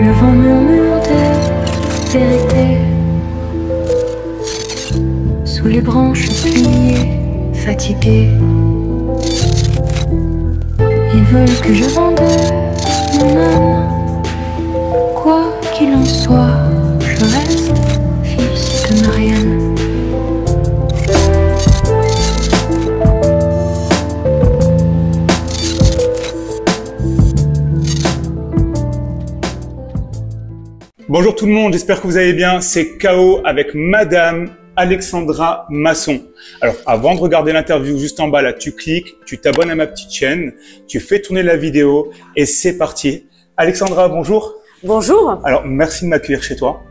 Le vent murmure des vérités sous les branches pliées, fatiguées. Ils veulent que je vende mon âme. Quoi qu'il en soit, je reste fils de Marianne. Bonjour tout le monde, j'espère que vous allez bien. C'est KO avec Madame Alexandra Masson. Alors, avant de regarder l'interview, juste en bas là, tu cliques, tu t'abonnes à ma petite chaîne, tu fais tourner la vidéo et c'est parti. Alexandra, bonjour. Bonjour. Alors, merci de m'accueillir chez toi.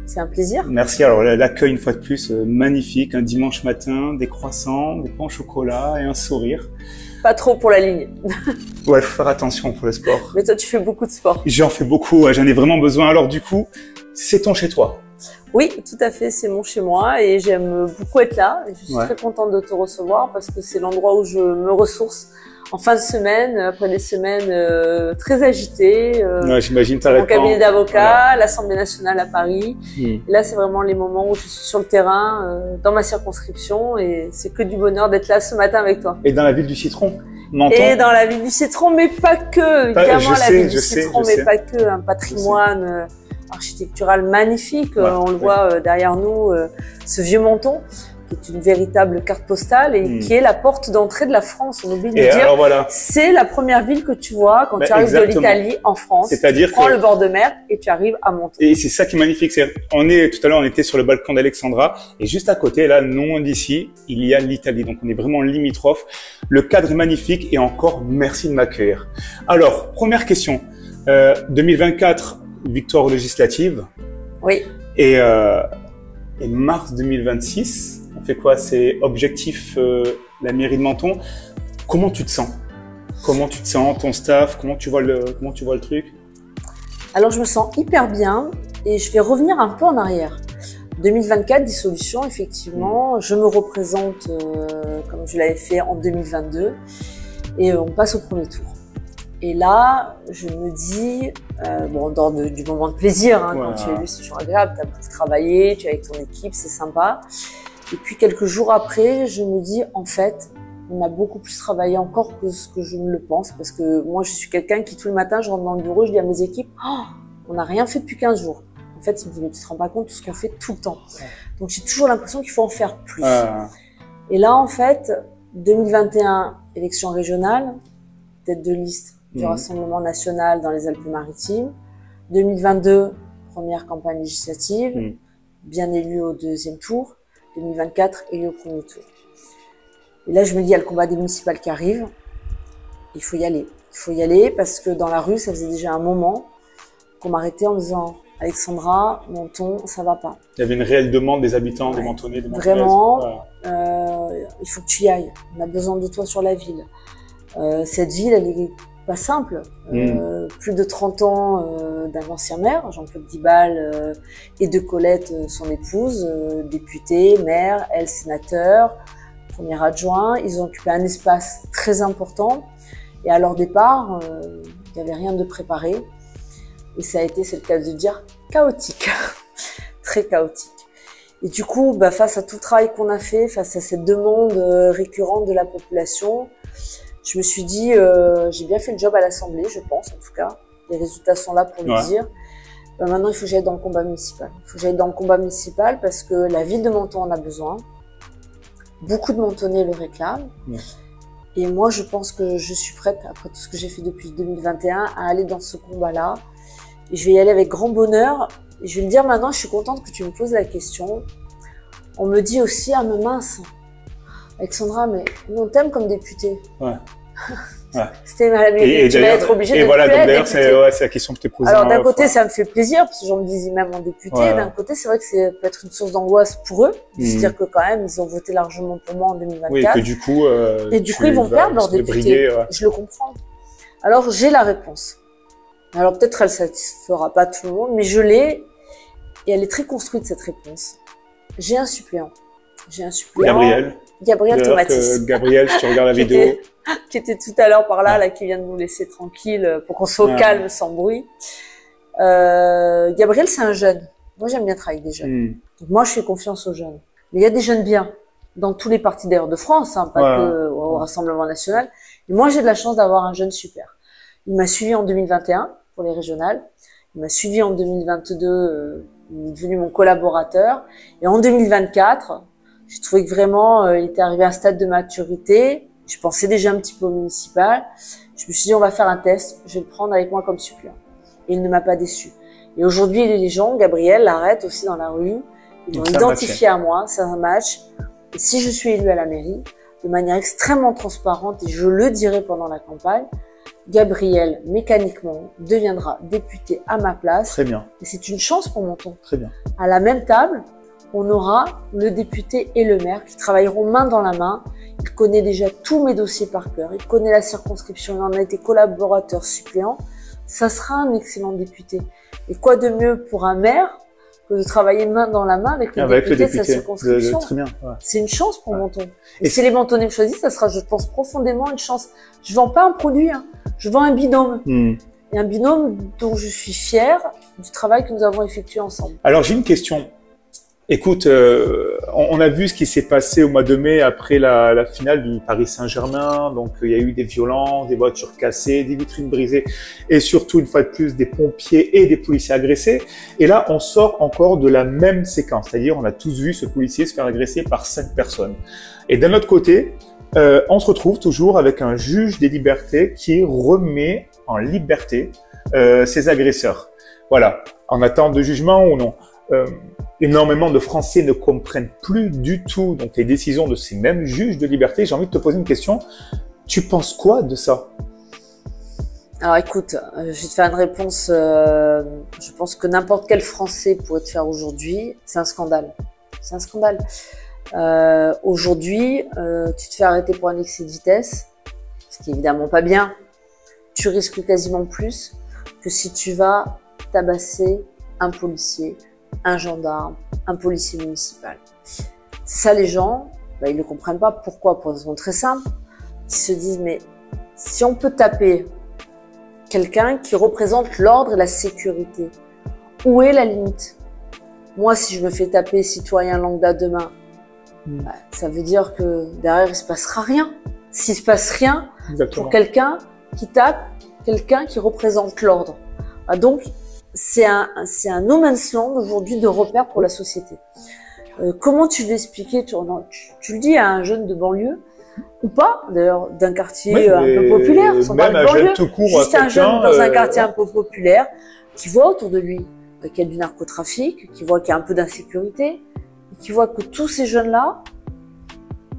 C'est un plaisir. Merci. Alors, l'accueil une fois de plus, magnifique. Un dimanche matin, des croissants, des pains au chocolat et un sourire. Pas trop pour la ligne. Ouais, faut faire attention pour le sport. Mais toi, tu fais beaucoup de sport. J'en fais beaucoup, j'en ai vraiment besoin. Alors du coup, c'est ton chez toi? Oui, tout à fait, c'est mon chez moi et j'aime beaucoup être là. Je suis Ouais. très contente de te recevoir parce que c'est l'endroit où je me ressource en fin de semaine, après des semaines très agitées. Ouais, j'imagine, Mon cabinet d'avocat, Voilà. l'Assemblée nationale à Paris. Et là, c'est vraiment les moments où je suis sur le terrain, dans ma circonscription et c'est que du bonheur d'être là ce matin avec toi. Et dans la ville du Citron, Menton. Et dans la ville du Citron, mais pas que. Évidemment, la ville du Citron, mais pas que. Un patrimoine architectural magnifique. Ouais, on le voit derrière nous, ce vieux Menton, qui est une véritable carte postale et qui est la porte d'entrée de la France. On oublie de le dire. Alors voilà. C'est la première ville que tu vois quand tu arrives de l'Italie en France. C'est-à-dire tu prends le bord de mer et tu arrives à Menton. Et c'est ça qui est magnifique. Tout à l'heure, on était sur le balcon d'Alexandra et juste à côté, là, non loin d'ici, il y a l'Italie. Donc, on est vraiment limitrophe. Le cadre est magnifique et encore merci de m'accueillir. Alors, première question. 2024, victoire législative. Oui. Et mars 2026, on fait quoi? C'est objectif la mairie de Menton. Comment tu te sens? Comment tu te sens, ton staff? Comment tu vois le truc? Alors, je me sens hyper bien et je vais revenir un peu en arrière. 2024, dissolution, effectivement. Je me représente comme je l'avais fait en 2022 et on passe au premier tour. Et là, je me dis, bon, en dehors du moment de plaisir, hein, Voilà. quand tu es élu, c'est toujours agréable, tu as beaucoup travaillé, tu es avec ton équipe, c'est sympa. Et puis quelques jours après, je me dis, en fait, on a beaucoup plus travaillé encore que ce que je ne le pense, parce que moi, je suis quelqu'un qui, tout le matin, je rentre dans le bureau, je dis à mes équipes, oh, on n'a rien fait depuis 15 jours. En fait, ils me disent, mais tu te rends pas compte de tout ce qu'on fait tout le temps. Donc, j'ai toujours l'impression qu'il faut en faire plus. Et là, en fait, 2021, élection régionale, tête de liste du Rassemblement national dans les Alpes-Maritimes. 2022, première campagne législative, bien élu au deuxième tour. 2024, élu au premier tour. Et là, je me dis, il y a le combat des municipales qui arrive. Il faut y aller. Il faut y aller parce que dans la rue, ça faisait déjà un moment qu'on m'arrêtait en me disant, Alexandra, Menton, ça va pas. Il y avait une réelle demande des habitants, des Mentonnais, des Mentonnaises. Vraiment, Voilà. il faut que tu y ailles. On a besoin de toi sur la ville. Cette ville, elle est pas simple. Plus de 30 ans d'un ancien maire, Jean-Claude Dibal, et de Colette, son épouse, députée, maire, elle sénateur, premier adjoint. Ils ont occupé un espace très important. Et à leur départ, il n'y avait rien de préparé. Et ça a été, c'est le cas de dire, chaotique. Très chaotique. Et du coup, face à tout le travail qu'on a fait, face à cette demande récurrente de la population, je me suis dit, j'ai bien fait le job à l'Assemblée, je pense en tout cas. Les résultats sont là pour le dire. Maintenant, il faut que j'aille dans le combat municipal. Il faut que j'aille dans le combat municipal parce que la ville de Menton en a besoin. Beaucoup de Mentonnais le réclament. Et moi, je pense que je suis prête, après tout ce que j'ai fait depuis 2021, à aller dans ce combat-là. Et je vais y aller avec grand bonheur. Et je vais le dire maintenant, je suis contente que tu me poses la question. On me dit aussi, ah mais mince, Alexandra, mais on t'aime comme députée. Ouais. C'était ma mairie, tu vas être obligée de voilà, plus donc être d'ailleurs, députée. c'est la question que tu t'es posée. Alors d'un côté, ça me fait plaisir, parce que j'en me disais même en député. D'un côté, c'est vrai que ça peut être une source d'angoisse pour eux, de se dire que quand même, ils ont voté largement pour moi en 2024. Oui, et que du coup, ils vont perdre leur député. Je le comprends. Alors j'ai la réponse. Alors peut-être elle satisfera pas tout le monde, mais je l'ai, et elle est très construite cette réponse. J'ai un suppléant. Gabriel Tomatis. Gabriel, si tu regardes la vidéo. Qui était tout à l'heure par là, qui vient de nous laisser tranquille pour qu'on soit au calme, sans bruit. Gabriel, c'est un jeune. Moi, j'aime bien travailler avec des jeunes. Donc, moi, je fais confiance aux jeunes. Mais il y a des jeunes bien, dans tous les partis d'ailleurs de France, hein, pas que au Rassemblement National. Et moi, j'ai de la chance d'avoir un jeune super. Il m'a suivi en 2021 pour les régionales. Il m'a suivi en 2022. Il est devenu mon collaborateur. Et en 2024, j'ai trouvé que vraiment, il était arrivé à un stade de maturité. Je pensais déjà un petit peu au municipal. Je me suis dit, on va faire un test. Je vais le prendre avec moi comme suppléant. Et il ne m'a pas déçu. Et aujourd'hui, les gens, Gabriel l'arrête aussi dans la rue. Ils l'ont identifié à moi. C'est un match. Et si je suis élue à la mairie, de manière extrêmement transparente, et je le dirai pendant la campagne, Gabriel, mécaniquement, deviendra député à ma place. Très bien. Et c'est une chance pour Menton. Très bien. À la même table, on aura le député et le maire qui travailleront main dans la main. Il connaît déjà tous mes dossiers par cœur. Il connaît la circonscription. Il en a été collaborateur suppléant. Ça sera un excellent député. Et quoi de mieux pour un maire que de travailler main dans la main avec le député de sa circonscription. Très bien. Ouais. C'est une chance pour Menton. Et si les Mentonnais me choisissent, ça sera, je pense, profondément une chance. Je vends pas un produit, hein. Je vends un binôme. Et un binôme dont je suis fière du travail que nous avons effectué ensemble. Alors, j'ai une question. Écoute, on a vu ce qui s'est passé au mois de mai après la finale du Paris Saint-Germain. Donc, il y a eu des violences, des voitures cassées, des vitrines brisées et surtout, une fois de plus, des pompiers et des policiers agressés. Et là, on sort encore de la même séquence. C'est-à-dire, on a tous vu ce policier se faire agresser par 5 personnes. Et d'un autre côté, on se retrouve toujours avec un juge des libertés qui remet en liberté ses agresseurs. Voilà. En attente de jugement ou non. Énormément de Français ne comprennent plus du tout donc les décisions de ces mêmes juges de liberté. J'ai envie de te poser une question. Tu penses quoi de ça? Alors écoute, je vais te faire une réponse. Je pense que n'importe quel Français pourrait te faire aujourd'hui. C'est un scandale. C'est un scandale. Aujourd'hui, tu te fais arrêter pour un excès de vitesse, ce qui est évidemment pas bien. Tu risques quasiment plus que si tu vas tabasser un policier, un gendarme, un policier municipal. Ça, les gens, ils ne comprennent pas. Pourquoi? Pour une raison très simple. Ils se disent, mais si on peut taper quelqu'un qui représente l'ordre et la sécurité, où est la limite? Moi, si je me fais taper citoyen lambda demain, ça veut dire que derrière, il se passera rien. S'il se passe rien, pour quelqu'un qui tape, quelqu'un qui représente l'ordre. Donc, c'est un no man's land aujourd'hui de repère pour la société. Comment tu veux expliquer, tu le dis à un jeune de banlieue, ou pas, d'ailleurs, d'un quartier un peu populaire, sans parler de banlieue, tout court, juste un jeune dans un quartier un peu populaire, qui voit autour de lui qu'il y a du narcotrafic, qui voit qu'il y a un peu d'insécurité, et qui voit que tous ces jeunes-là,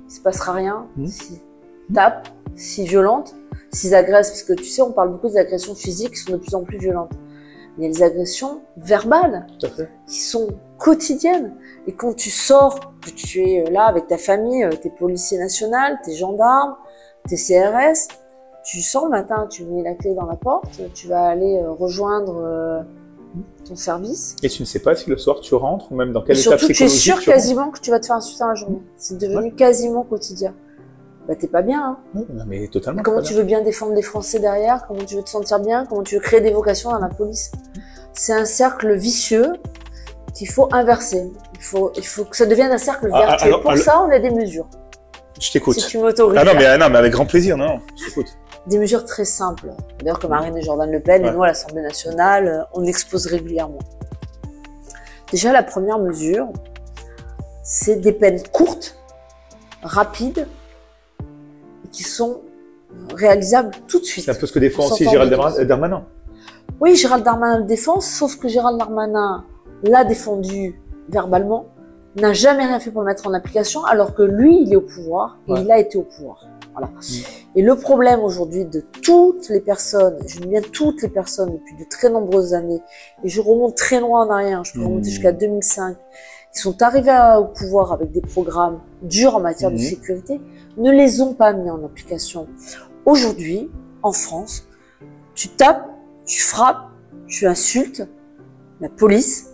il se passera rien s'ils tapent, s'ils violentent, s'ils agressent, parce que tu sais, on parle beaucoup des agressions physiques qui sont de plus en plus violentes. Il y a des agressions verbales qui sont quotidiennes. Et quand tu sors, que tu es là avec ta famille, tes policiers nationaux, tes gendarmes, tes CRS, tu sors le matin, tu mets la clé dans la porte, tu vas aller rejoindre ton service. Et tu ne sais pas si le soir tu rentres ou même dans quel état psychologique. Surtout, tu es sûr quasiment que tu vas te faire insulter dans la journée. C'est devenu quasiment quotidien. T'es pas bien, hein. Non, mais totalement. Comment tu veux bien défendre les Français derrière? Comment tu veux te sentir bien? Comment tu veux créer des vocations dans la police? C'est un cercle vicieux qu'il faut inverser. Il faut que ça devienne un cercle vertueux. Pour ça, on a des mesures. Je t'écoute. Si tu m'autorises. Non, mais avec grand plaisir, non, je t'écoute. Des mesures très simples. D'ailleurs, comme Marine et Jordan Le Pen, et nous, à l'Assemblée nationale, on expose régulièrement. Déjà, la première mesure, c'est des peines courtes, rapides, qui sont réalisables tout de suite. C'est un peu ce que défend aussi Gérald Darmanin. Oui, Gérald Darmanin le défend, sauf que Gérald Darmanin l'a défendu verbalement, n'a jamais rien fait pour le mettre en application, alors que lui, il est au pouvoir, et il a été au pouvoir. Voilà. Et le problème aujourd'hui de toutes les personnes, je dis bien toutes les personnes depuis de très nombreuses années, et je remonte très loin en arrière, je peux remonter jusqu'à 2005, qui sont arrivés au pouvoir avec des programmes durs en matière de sécurité, ne les ont pas mis en application. Aujourd'hui, en France, tu tapes, tu frappes, tu insultes la police,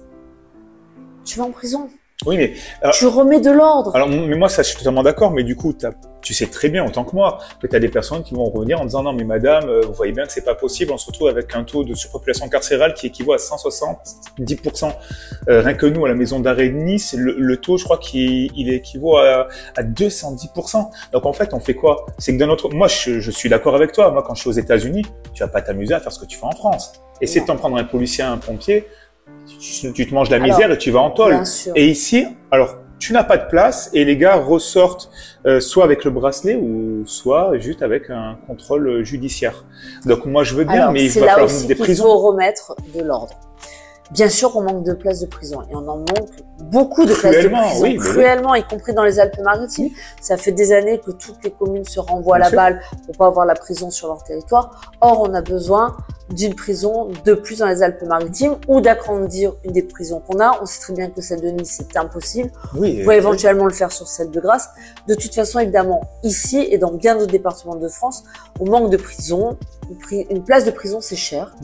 tu vas en prison. Oui, mais Tu remets de l'ordre. alors, mais moi, ça, je suis totalement d'accord, mais du coup, tu sais très bien, autant que moi, que tu as des personnes qui vont revenir en disant non, mais madame, vous voyez bien que c'est pas possible, on se retrouve avec un taux de surpopulation carcérale qui équivaut à 170%. Rien que nous, à la maison d'arrêt de Nice, le taux, je crois qu'il équivaut à 210%. Donc, en fait, on fait quoi? C'est que moi, je suis d'accord avec toi. Moi, quand je suis aux États-Unis, tu vas pas t'amuser à faire ce que tu fais en France. Essaie de t'en prendre un policier, un pompier, tu te manges la misère et tu vas en tôle. Et ici, alors, tu n'as pas de place et les gars ressortent soit avec le bracelet ou soit juste avec un contrôle judiciaire. Donc moi je veux bien, mais il va falloir des prisons. Il faut remettre de l'ordre. Bien sûr, on manque de places de prison et on en manque beaucoup de places de prison, oui, cruellement, y compris dans les Alpes-Maritimes. Ça fait des années que toutes les communes se renvoient la balle pour pas avoir la prison sur leur territoire. Or, on a besoin d'une prison de plus dans les Alpes-Maritimes ou d'agrandir une des prisons qu'on a. On sait très bien que celle de Nice, c'est impossible. Oui, on pourrait éventuellement le faire sur celle de Grasse. De toute façon, évidemment, ici et dans bien d'autres départements de France, on manque de prison. Une place de prison, c'est cher.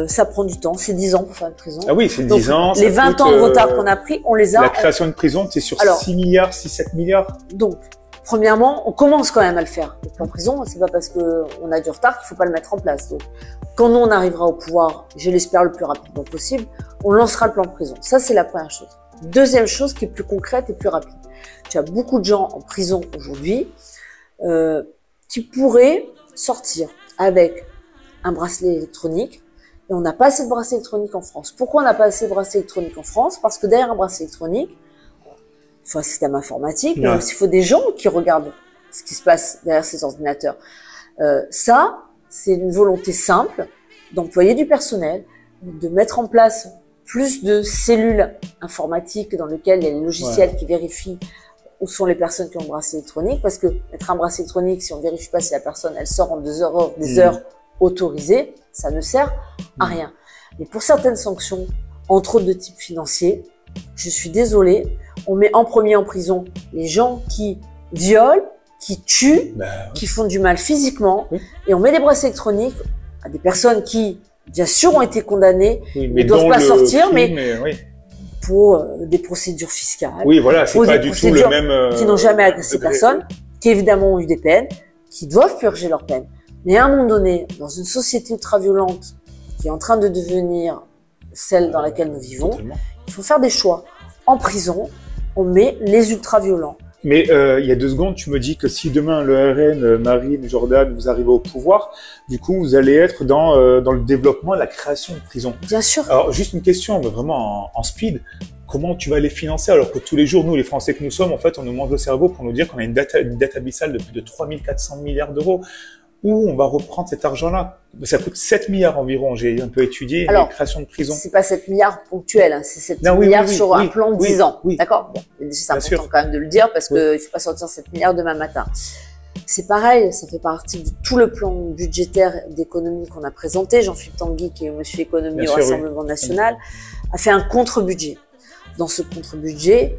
Ça prend du temps, c'est 10 ans pour faire une prison. Ah oui, c'est 10 ans. Les 20 ans de retard qu'on a pris, on les a. La création de prison, c'est sur 6 milliards, 6-7 milliards. Donc, premièrement, on commence quand même à le faire. Le plan prison, c'est pas parce qu'on a du retard qu'il faut pas le mettre en place. Donc, quand nous, on arrivera au pouvoir, je l'espère le plus rapidement possible, on lancera le plan prison. Ça, c'est la première chose. Deuxième chose qui est plus concrète et plus rapide. Tu as beaucoup de gens en prison aujourd'hui qui pourraient sortir avec un bracelet électronique. Et on n'a pas assez de bracelets électroniques en France. Pourquoi on n'a pas assez de bracelets électroniques en France? Parce que derrière un bracelet électronique, il faut un système informatique, mais aussi il faut des gens qui regardent ce qui se passe derrière ces ordinateurs. Ça, c'est une volonté simple d'employer du personnel, de mettre en place plus de cellules informatiques dans lesquelles il y a les logiciels qui vérifient où sont les personnes qui ont un bracelet électronique. Parce que mettre un bracelet électronique, si on vérifie pas si la personne, elle sort en 2 heures, des heures autorisées, ça ne sert à rien. Mais pour certaines sanctions, entre autres de type financier, je suis désolée, on met en premier en prison les gens qui violent, qui tuent, qui font du mal physiquement, et on met des bracelets électroniques à des personnes qui, bien sûr, ont été condamnées, ne doivent pas sortir, mais pour des procédures fiscales. Oui, voilà, c'est pas du tout le même. Qui n'ont jamais agressé personne, qui évidemment ont eu des peines, qui doivent purger leurs peines. Mais à un moment donné, dans une société ultra-violente qui est en train de devenir celle dans laquelle nous vivons, il faut faire des choix. En prison, on met les ultra-violents. Mais il y a 2 secondes, tu me dis que si demain le RN, Marine, Jordan, vous arrivez au pouvoir, du coup, vous allez être dans le développement et la création de prisons. Bien sûr. Alors, juste une question, mais vraiment en speed. Comment tu vas les financer alors que tous les jours, nous, les Français que nous sommes, en fait, on nous mange le cerveau pour nous dire qu'on a une dette abyssale de plus de 3400 milliards d'euros. Où on va reprendre cet argent-là? Ça coûte 7 milliards environ, j'ai un peu étudié la création de prison. C'est pas 7 milliards ponctuels, hein, c'est 7 milliards sur un plan de 10 ans. D'accord? Bon, c'est important quand même de le dire parce qu'il faut pas sortir 7 milliards demain matin. C'est pareil, ça fait partie de tout le plan budgétaire d'économie qu'on a présenté. Jean-Philippe Tanguy, qui est monsieur économie au Rassemblement national, a fait un contre-budget. Dans ce contre-budget,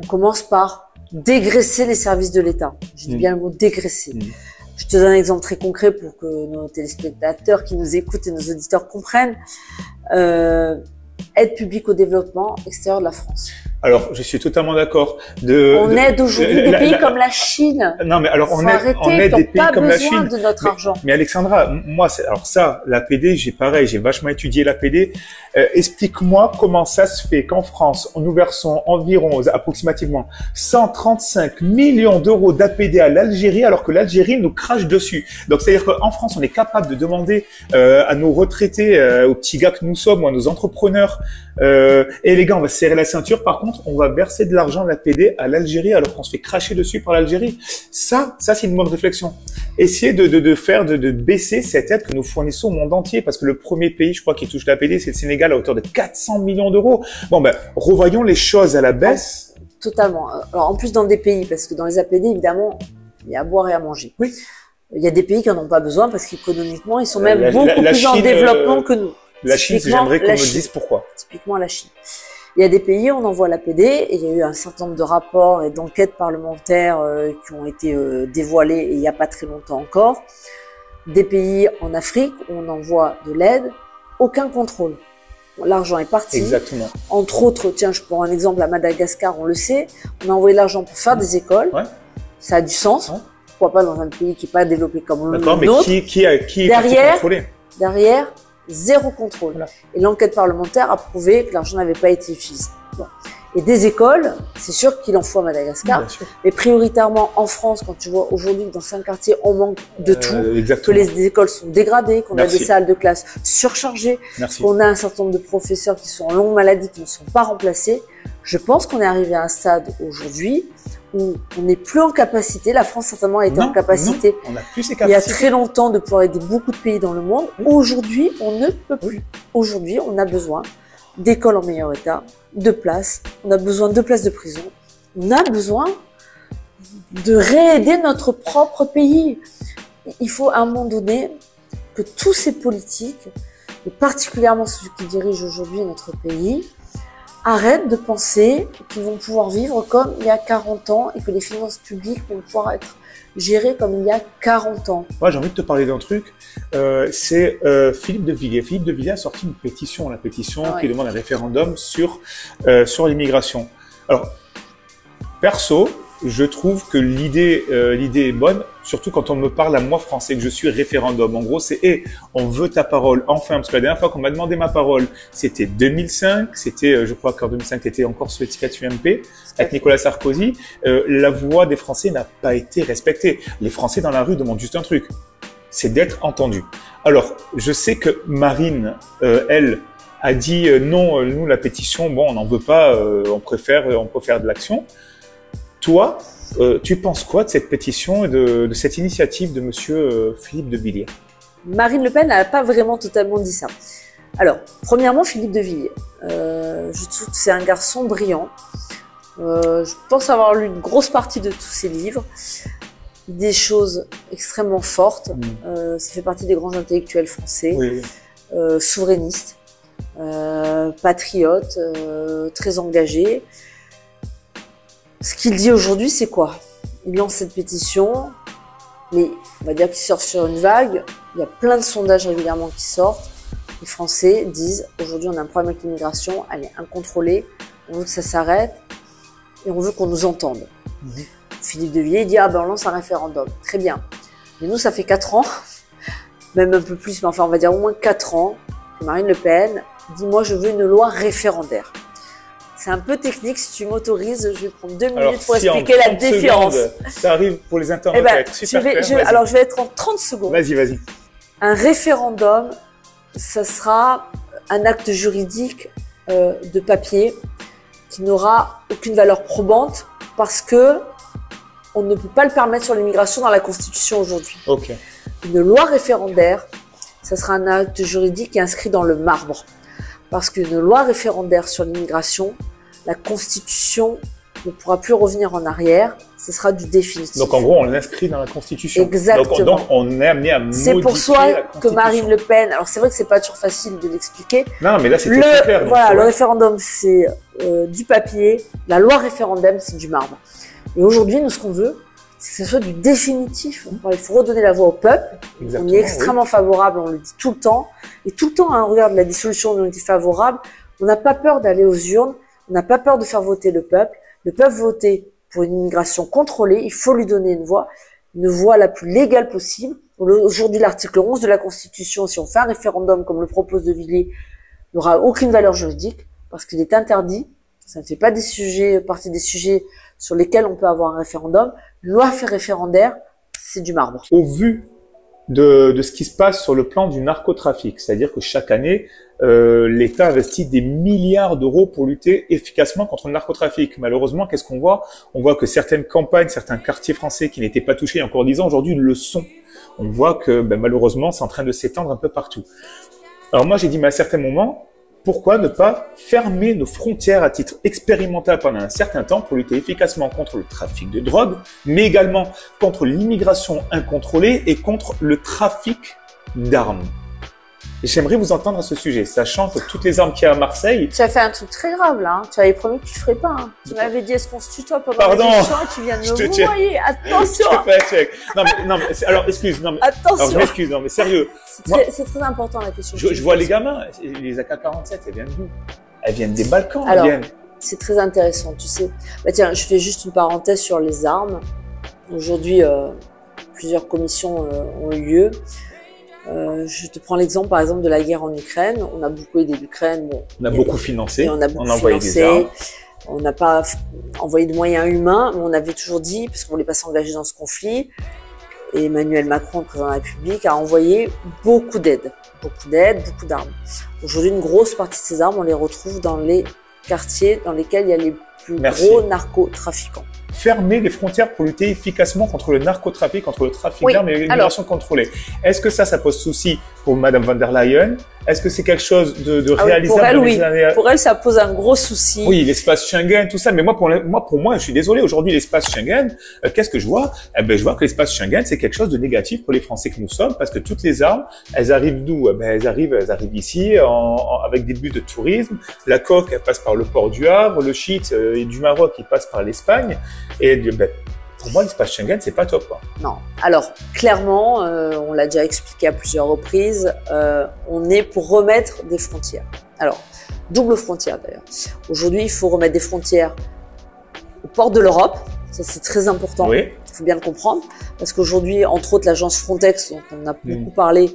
on commence par dégraisser les services de l'État. Je dis bien le mot dégraisser. Je te donne un exemple très concret pour que nos téléspectateurs qui nous écoutent et nos auditeurs comprennent. Aide publique au développement extérieur de la France. Alors, je suis totalement d'accord. On aide aujourd'hui des pays comme la Chine. Non, mais alors on aide des pays comme la Chine. De notre argent. Mais Alexandra, moi, alors ça, l'APD, j'ai vachement étudié l'APD. Explique-moi comment ça se fait qu'en France, nous versons environ, approximativement, 135 millions d'euros d'APD à l'Algérie, alors que l'Algérie nous crache dessus. Donc, c'est-à-dire qu'en France, on est capable de demander à nos retraités, aux petits gars que nous sommes, ou à nos entrepreneurs, et les gars, on va serrer la ceinture. Par contre, on va verser de l'argent de l'APD à l'Algérie alors qu'on se fait cracher dessus par l'Algérie. Ça c'est une bonne réflexion. Essayez de baisser cette aide que nous fournissons au monde entier, parce que le premier pays, je crois, qui touche l'APD, c'est le Sénégal à hauteur de 400 millions d'euros. Bon, revoyons les choses à la baisse. Totalement. Alors, en plus, dans des pays, parce que dans les APD, évidemment, il y a à boire et à manger. Oui. Il y a des pays qui n'en ont pas besoin parce qu'économiquement, ils sont même beaucoup plus en développement que nous. La Chine, j'aimerais qu'on me dise pourquoi. Typiquement la Chine. Il y a des pays, on envoie l'APD, et il y a eu un certain nombre de rapports et d'enquêtes parlementaires qui ont été dévoilés et il n'y a pas très longtemps encore. Des pays en Afrique où on envoie de l'aide, aucun contrôle. l'argent est parti. Exactement. Entre autres, tiens, je prends un exemple à Madagascar, on le sait, on a envoyé l'argent pour faire des écoles. Ouais. Ça a du sens. Ouais. Pourquoi pas dans un pays qui n'est pas développé comme le D'accord, mais nôtre. qui est Derrière, contrôlé? Derrière, zéro contrôle. Voilà. Et l'enquête parlementaire a prouvé que l'argent n'avait pas été utilisé. Bon. Et des écoles, c'est sûr qu'il en faut à Madagascar, Bien sûr. mais prioritairement en France, quand tu vois aujourd'hui que dans certains quartiers, on manque de tout, que Exactement. les écoles sont dégradées, qu'on a Merci. des salles de classe surchargées, Merci. qu'on a un certain nombre de professeurs qui sont en longue maladie, qui ne sont pas remplacés. Je pense qu'on est arrivé à un stade aujourd'hui où on n'est plus en capacité, la France certainement a été en capacité, non, on n'a plus ces il y a capacités. très longtemps, de pouvoir aider beaucoup de pays dans le monde. Oui. Aujourd'hui, on ne peut plus. Aujourd'hui, on a besoin d'écoles en meilleur état, de places, on a besoin de places de prison, on a besoin de réaider notre propre pays. Il faut à un moment donné que tous ces politiques, et particulièrement ceux qui dirigent aujourd'hui notre pays, arrêtent de penser qu'ils vont pouvoir vivre comme il y a 40 ans et que les finances publiques vont pouvoir être gérées comme il y a 40 ans. Moi, j'ai envie de te parler d'un truc. C'est Philippe de Villiers. Philippe de Villiers a sorti une pétition, la pétition qui demande un référendum sur l'immigration. Alors, perso, je trouve que l'idée est bonne, surtout quand on me parle à moi français, que je suis référendum. En gros, c'est on veut ta parole, enfin, parce que la dernière fois qu'on m'a demandé ma parole, c'était 2005, c'était, je crois qu'en 2005, tu étais encore sous l'étiquette UMP, avec Nicolas Sarkozy. La voix des Français n'a pas été respectée. Les Français dans la rue demandent juste un truc, c'est d'être entendus. Alors, je sais que Marine, elle, a dit non, nous, la pétition, bon, on n'en veut pas, on préfère de l'action. Toi, tu penses quoi de cette pétition et de cette initiative de monsieur Philippe de Villiers? Marine Le Pen n'a pas vraiment totalement dit ça. Alors, premièrement, Philippe de Villiers. Je trouve que c'est un garçon brillant. Je pense avoir lu une grosse partie de tous ses livres. Des choses extrêmement fortes. Ça fait partie des grands intellectuels français. Oui. Souverainistes, patriotes, très engagés. Ce qu'il dit aujourd'hui, c'est quoi? Il lance cette pétition, mais on va dire qu'il sort sur une vague. Il y a plein de sondages régulièrement qui sortent. Les Français disent, aujourd'hui, on a un problème avec l'immigration, elle est incontrôlée, on veut que ça s'arrête et on veut qu'on nous entende. Philippe de Villiers dit, ah ben on lance un référendum. Très bien. Mais nous, ça fait 4 ans, même un peu plus, mais enfin, on va dire au moins 4 ans, que Marine Le Pen dit, moi, je veux une loi référendaire. C'est un peu technique, si tu m'autorises, je vais prendre 2 minutes pour expliquer la différence. Ça arrive pour les internautes, ça va être super alors je vais être en 30 secondes. Vas-y. Un référendum, ça sera un acte juridique de papier qui n'aura aucune valeur probante parce que on ne peut pas le permettre sur l'immigration dans la Constitution aujourd'hui. Ok. Une loi référendaire, ça sera un acte juridique qui est inscrit dans le marbre. Parce qu'une loi référendaire sur l'immigration, la Constitution ne pourra plus revenir en arrière, ce sera du définitif. Donc en gros, on l'inscrit dans la Constitution. Exactement. Donc on est amené à modifier c'est pour ça la Constitution. que Marine Le Pen, alors c'est vrai que c'est pas toujours facile de l'expliquer. Non, mais là c'était très clair. Donc, voilà, le référendum c'est du papier, la loi référendum c'est du marbre. Et aujourd'hui, nous ce qu'on veut, c'est que ce soit du définitif. Il faut redonner la voix au peuple. Exactement, on est extrêmement favorable, on le dit tout le temps. Et tout le temps, hein, regarde, la dissolution on était favorable. On n'a pas peur d'aller aux urnes, on n'a pas peur de faire voter le peuple. Le peuple voter pour une immigration contrôlée, il faut lui donner une voix la plus légale possible. Aujourd'hui, l'article 11 de la Constitution, si on fait un référendum comme le propose de Villiers, n'aura aucune valeur juridique parce qu'il est interdit. Ça ne fait pas partie des sujets sur lesquels on peut avoir un référendum. Loi référendaire, c'est du marbre. Au vu de ce qui se passe sur le plan du narcotrafic, c'est-à-dire que chaque année, l'État investit des milliards d'euros pour lutter efficacement contre le narcotrafic. Malheureusement, qu'est-ce qu'on voit? On voit que certaines campagnes, certains quartiers français qui n'étaient pas touchés il y a encore 10 ans, aujourd'hui le sont. On voit que malheureusement, c'est en train de s'étendre un peu partout. Alors moi, j'ai dit, mais à certains moments, pourquoi ne pas fermer nos frontières à titre expérimental pendant un certain temps pour lutter efficacement contre le trafic de drogue, mais également contre l'immigration incontrôlée et contre le trafic d'armes? J'aimerais vous entendre à ce sujet, sachant que toutes les armes qu'il y a à Marseille… Tu as fait un truc très grave là, hein. Tu avais promis que tu ne ferais pas. Hein. Tu m'avais dit est-ce qu'on se tutoie pendant Pardon. la discussion et tu viens de me voyer. Attention. Je te fais un check. Non, mais alors, excuse. Non, mais, attention. Alors, je m'excuse, non, mais sérieux. C'est très important la question. Je vois les gamins, les AK-47, elles viennent d'où? Elles viennent des Balkans, alors, elles viennent… C'est très intéressant, tu sais. Bah tiens, je fais juste une parenthèse sur les armes. Aujourd'hui, plusieurs commissions ont eu lieu. Je te prends l'exemple, par exemple, de la guerre en Ukraine. On a beaucoup aidé l'Ukraine. Bon, on a beaucoup financé. On a beaucoup envoyé financé. des armes. On n'a pas envoyé de moyens humains, mais on avait toujours dit, parce qu'on ne voulait pas s'engager dans ce conflit, et Emmanuel Macron, le président de la République, a envoyé beaucoup d'aide, beaucoup d'armes. Aujourd'hui, une grosse partie de ces armes, on les retrouve dans les quartiers dans lesquels il y a les plus gros narcotrafiquants. Fermer les frontières pour lutter efficacement contre le narcotrafic, contre le trafic d'armes et l'immigration contrôlée. Est-ce que ça pose souci pour Madame von der Leyen? Est-ce que c'est quelque chose de réalisable? Pour elle, oui. Pour elle, ça pose un gros souci. Oui, l'espace Schengen, tout ça. Mais moi, pour moi, je suis désolé. Aujourd'hui, l'espace Schengen, qu'est-ce que je vois? Eh ben, je vois que l'espace Schengen, c'est quelque chose de négatif pour les Français que nous sommes, parce que toutes les armes, elles arrivent d'où? Elles arrivent ici, avec des bus de tourisme. La coke, elle passe par le port du Havre. Le shit du Maroc, il passe par l'Espagne. Et pour moi, l'espace Schengen, c'est pas top, quoi. Non. Alors, clairement, on l'a déjà expliqué à plusieurs reprises, on est pour remettre des frontières. Alors, double frontière d'ailleurs. Aujourd'hui, il faut remettre des frontières aux portes de l'Europe. Ça, c'est très important. Oui. Il faut bien le comprendre. Parce qu'aujourd'hui, entre autres, l'agence Frontex, dont on a beaucoup parlé,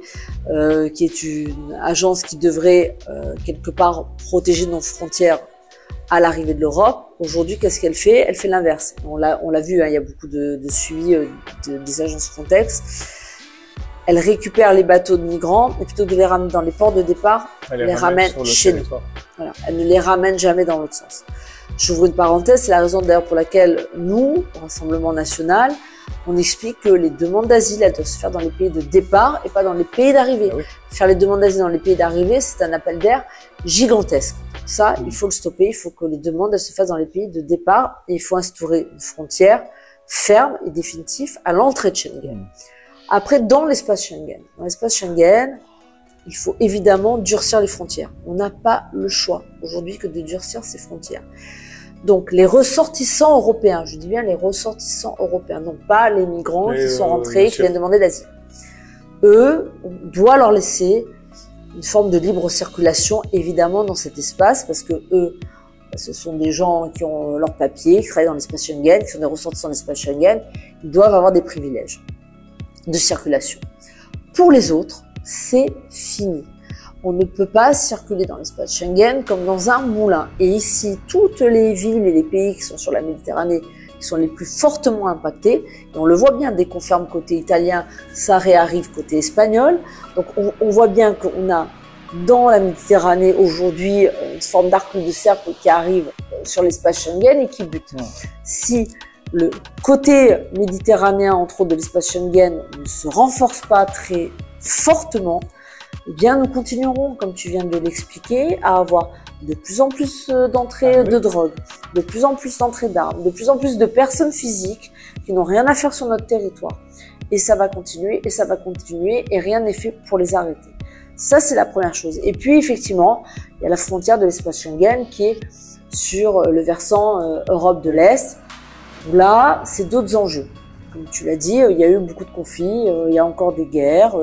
qui est une agence qui devrait, quelque part, protéger nos frontières à l'arrivée de l'Europe. Aujourd'hui, qu'est-ce qu'elle fait? Elle fait l'inverse. On l'a vu, hein, il y a beaucoup de suivi des agences Frontex. Elle récupère les bateaux de migrants et plutôt que de les ramener dans les ports de départ, elle les ramène chez nous. Voilà. Elle ne les ramène jamais dans l'autre sens. J'ouvre une parenthèse, c'est la raison d'ailleurs pour laquelle nous, au Rassemblement National, on explique que les demandes d'asile, elles doivent se faire dans les pays de départ et pas dans les pays d'arrivée. Ah oui. Faire les demandes d'asile dans les pays d'arrivée, c'est un appel d'air gigantesque. Ça, il faut le stopper. Il faut que les demandes elles se fassent dans les pays de départ et il faut instaurer une frontière ferme et définitive à l'entrée de Schengen. Après, dans l'espace Schengen, il faut évidemment durcir les frontières. On n'a pas le choix aujourd'hui que de durcir ces frontières. Donc, les ressortissants européens, je dis bien les ressortissants européens, non pas les migrants qui sont rentrés, qui viennent demander l'asile. Eux, on doit leur laisser une forme de libre circulation, évidemment, dans cet espace, parce que eux, ce sont des gens qui ont leurs papiers, qui travaillent dans l'espace Schengen, qui sont des ressortissants de l'espace Schengen, ils doivent avoir des privilèges de circulation. Pour les autres, c'est fini. On ne peut pas circuler dans l'espace Schengen comme dans un moulin. Et ici, toutes les villes et les pays qui sont sur la Méditerranée, qui sont les plus fortement impactés, et on le voit bien, dès qu'on ferme côté italien, ça réarrive côté espagnol. Donc on voit bien qu'on a dans la Méditerranée aujourd'hui une forme d'arc de cercle qui arrive sur l'espace Schengen et qui bute. Si le côté méditerranéen, entre autres de l'espace Schengen, ne se renforce pas très fortement, eh bien, nous continuerons, comme tu viens de l'expliquer, à avoir de plus en plus d'entrées de drogue, de plus en plus d'entrées d'armes, de plus en plus de personnes physiques qui n'ont rien à faire sur notre territoire. Et ça va continuer, et ça va continuer, et rien n'est fait pour les arrêter. Ça, c'est la première chose. Et puis, effectivement, il y a la frontière de l'espace Schengen qui est sur le versant Europe de l'Est, où là, c'est d'autres enjeux. Comme tu l'as dit, il y a eu beaucoup de conflits, il y a encore des guerres,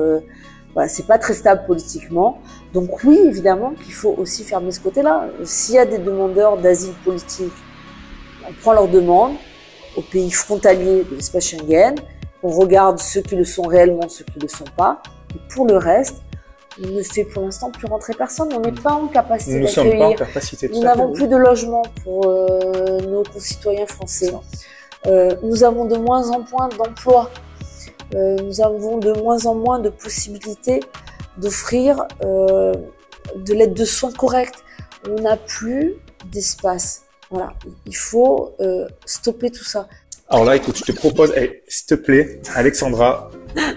voilà, c'est pas très stable politiquement. Donc oui, évidemment qu'il faut aussi fermer ce côté-là. S'il y a des demandeurs d'asile politique, on prend leurs demandes aux pays frontaliers de l'espace Schengen, on regarde ceux qui le sont réellement, ceux qui ne le sont pas. Et pour le reste, on ne fait pour l'instant plus rentrer personne. On n'est pas en capacité d'accueillir. Nous n'avons plus de logement pour nos concitoyens français. Nous avons de moins en moins d'emplois. Nous avons de moins en moins de possibilités d'offrir de l'aide de soins correcte. On n'a plus d'espace. Voilà, il faut stopper tout ça. Alors là, écoute, je te propose, s'il te plaît, Alexandra,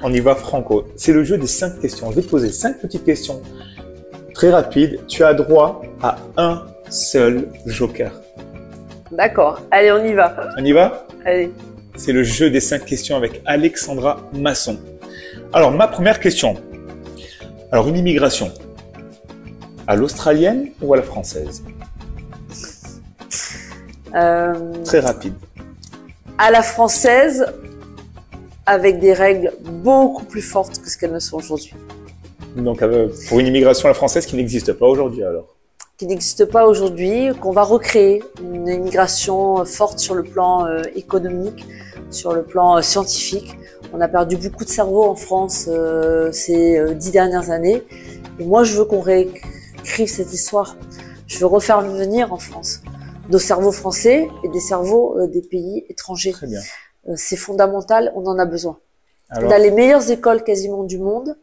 on y va franco. C'est le jeu des 5 questions. Je vais te poser 5 petites questions très rapides. Tu as droit à un seul joker. D'accord, allez, on y va. On y va? Allez. C'est le jeu des 5 questions avec Alexandra Masson. Alors, ma première question. Alors, une immigration, à l'australienne ou à la française? Très rapide. À la française, avec des règles beaucoup plus fortes que ce qu'elles ne sont aujourd'hui. Donc, pour une immigration à la française qui n'existe pas aujourd'hui, alors? Qui n'existe pas aujourd'hui, qu'on va recréer une immigration forte sur le plan économique, sur le plan scientifique. On a perdu beaucoup de cerveaux en France ces 10 dernières années. Et moi, je veux qu'on réécrive cette histoire. Je veux refaire venir en France nos cerveaux français et des cerveaux des pays étrangers. Très bien. C'est fondamental, on en a besoin. Alors, On a les meilleures écoles quasiment du monde.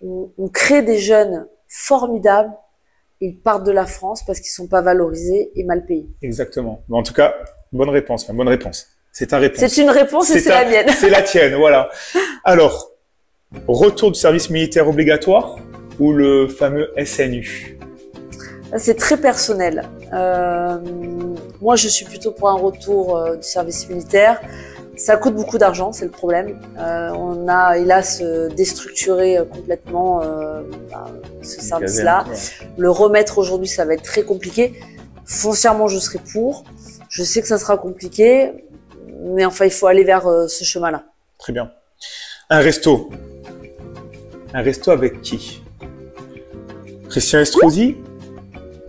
On crée des jeunes formidables. Ils partent de la France parce qu'ils sont pas valorisés et mal payés. exactement. Mais en tout cas, bonne réponse. Enfin, bonne réponse. C'est ta réponse. C'est une réponse et c'est la mienne. C'est la tienne, voilà. Alors, retour du service militaire obligatoire ou le fameux SNU? C'est très personnel. Moi, je suis plutôt pour un retour du service militaire. Ça coûte beaucoup d'argent, c'est le problème. On a, hélas, déstructuré complètement ce service-là. Ouais. Le remettre aujourd'hui, ça va être très compliqué. Foncièrement, je serai pour. Je sais que ça sera compliqué, mais enfin, il faut aller vers ce chemin-là. Très bien. Un resto. Un resto avec qui? Christian Estrosi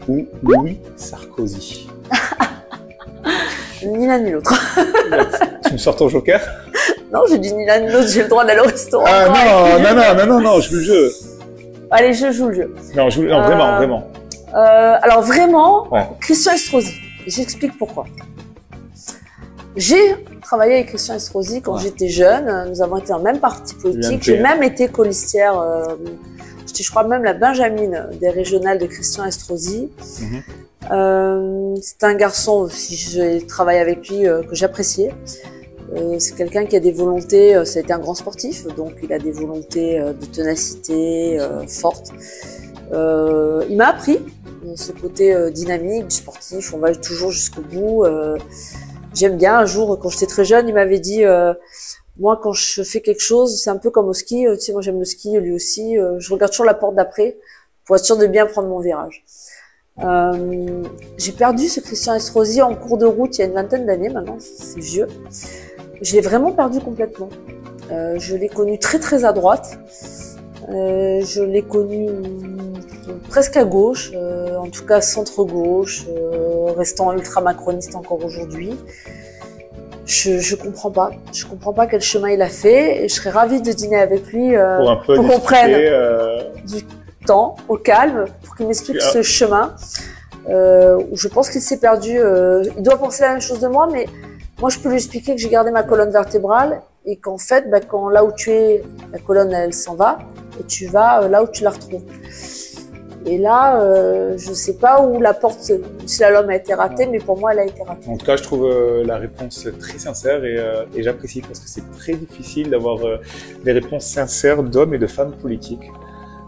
ou Louis Sarkozy? Ni l'un ni l'autre. Tu me sors ton joker? Non, j'ai dit ni l'un ni l'autre, j'ai le droit d'aller au restaurant. Ah non, je joue le jeu. Allez, je joue le jeu. Non, vraiment. Alors vraiment, Ouais. Christian Estrosi. J'explique pourquoi. J'ai travaillé avec Christian Estrosi quand j'étais jeune. Nous avons été dans le même parti politique. J'ai même été colistière. J'étais, je crois, même la Benjamine des régionales de Christian Estrosi. C'est un garçon, si j'ai travaillé avec lui, que j'appréciais. C'est quelqu'un qui a des volontés, ça a été un grand sportif, donc il a des volontés de ténacité fortes. Il m'a appris ce côté dynamique du sportif, on va toujours jusqu'au bout. J'aime bien, un jour, quand j'étais très jeune, il m'avait dit moi, quand je fais quelque chose, c'est un peu comme au ski, tu sais, moi j'aime le ski, lui aussi, je regarde toujours la porte d'après pour être sûr de bien prendre mon virage. J'ai perdu ce Christian Estrosi en cours de route il y a une vingtaine d'années maintenant, c'est vieux. Je l'ai vraiment perdu complètement. Je l'ai connu très très à droite. Je l'ai connu presque à gauche, en tout cas centre-gauche, restant ultra-macroniste encore aujourd'hui. Je comprends pas. Je comprends pas quel chemin il a fait et je serais ravie de dîner avec lui pour qu'on prenne du temps, au calme, pour qu'il m'explique ce chemin où je pense qu'il s'est perdu. Il doit penser la même chose de moi, mais moi je peux lui expliquer que j'ai gardé ma colonne vertébrale et qu'en fait, quand là où tu es, la colonne elle s'en va et tu vas là où tu la retrouves. Et là, je sais pas où la porte du slalom a été ratée, mais pour moi elle a été ratée. En tout cas, je trouve la réponse très sincère et j'apprécie parce que c'est très difficile d'avoir des réponses sincères d'hommes et de femmes politiques.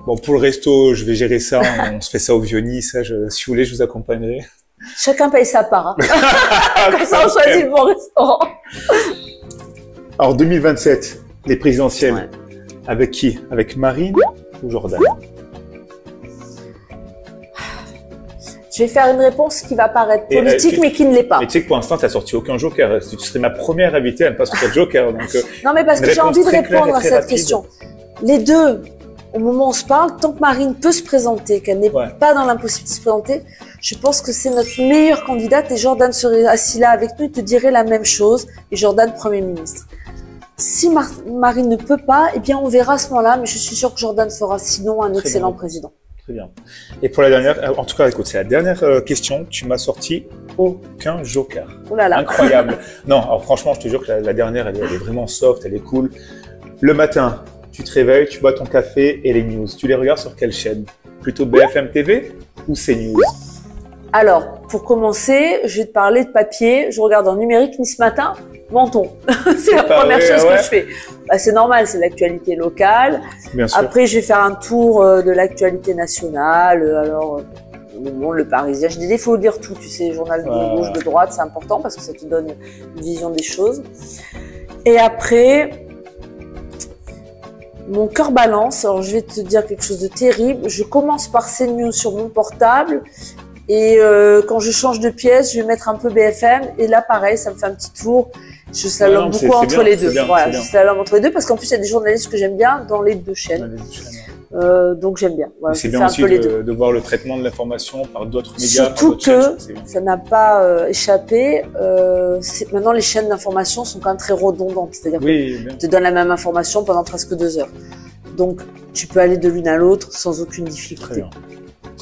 Bon, pour le resto, je vais gérer ça. On se fait ça au Viony. Ça, si vous voulez, je vous accompagnerai. Chacun paye sa part. Hein. Comme ça, on choisit le bon restaurant. Alors, 2027, les présidentielles. Ouais. Avec qui? Avec Marine ou Jordan? Je vais faire une réponse qui va paraître politique, mais qui ne l'est pas. Mais tu sais que pour l'instant, tu n'as sorti aucun joker. Tu serais ma première invitée à ne pas sortir de joker. Donc, non, mais parce que j'ai envie de répondre à cette question. Les deux, au moment où on se parle, tant que Marine peut se présenter, qu'elle n'est pas dans l'impossibilité de se présenter, je pense que c'est notre meilleure candidate et Jordan serait assis là avec nous et te dirait la même chose et Jordan Premier ministre. Si Marine ne peut pas, eh bien on verra à ce moment-là, mais je suis sûre que Jordan fera sinon un excellent président. Très bien. Et pour la dernière, en tout cas, écoute, c'est la dernière question. Tu m'as sorti aucun joker. Oh là là. Incroyable. Non, alors franchement, je te jure que la dernière, elle est vraiment soft, elle est cool. Le matin, tu te réveilles, tu bois ton café et les news. Tu les regardes sur quelle chaîne? Plutôt BFM TV ou CNews? Alors, pour commencer, je vais te parler de papier. Je regarde en numérique ni ce matin, Menton. C'est la première chose que je fais. Bah, c'est normal, c'est l'actualité locale. Bien sûr. Après, je vais faire un tour de l'actualité nationale. Alors, Le Monde, Le Parisien. Je dis, il faut lire tout, tu sais, journal de gauche, de droite, c'est important parce que ça te donne une vision des choses. Et après, Mon cœur balance. Alors, je vais te dire quelque chose de terrible. Je commence par CNews sur mon portable. Et quand je change de pièce, je vais mettre un peu BFM. Et là, pareil, ça me fait un petit tour. Je slalome beaucoup entre les deux. Voilà, je slalome entre les deux parce qu'en plus, il y a des journalistes que j'aime bien dans les deux chaînes. Donc j'aime bien. Voilà, c'est bien aussi de voir le traitement de l'information par d'autres médias. Surtout que ça n'a pas échappé. Maintenant, les chaînes d'information sont quand même très redondantes. C'est-à-dire que te donne la même information pendant presque 2 heures. Donc, tu peux aller de l'une à l'autre sans aucune difficulté. Très bien.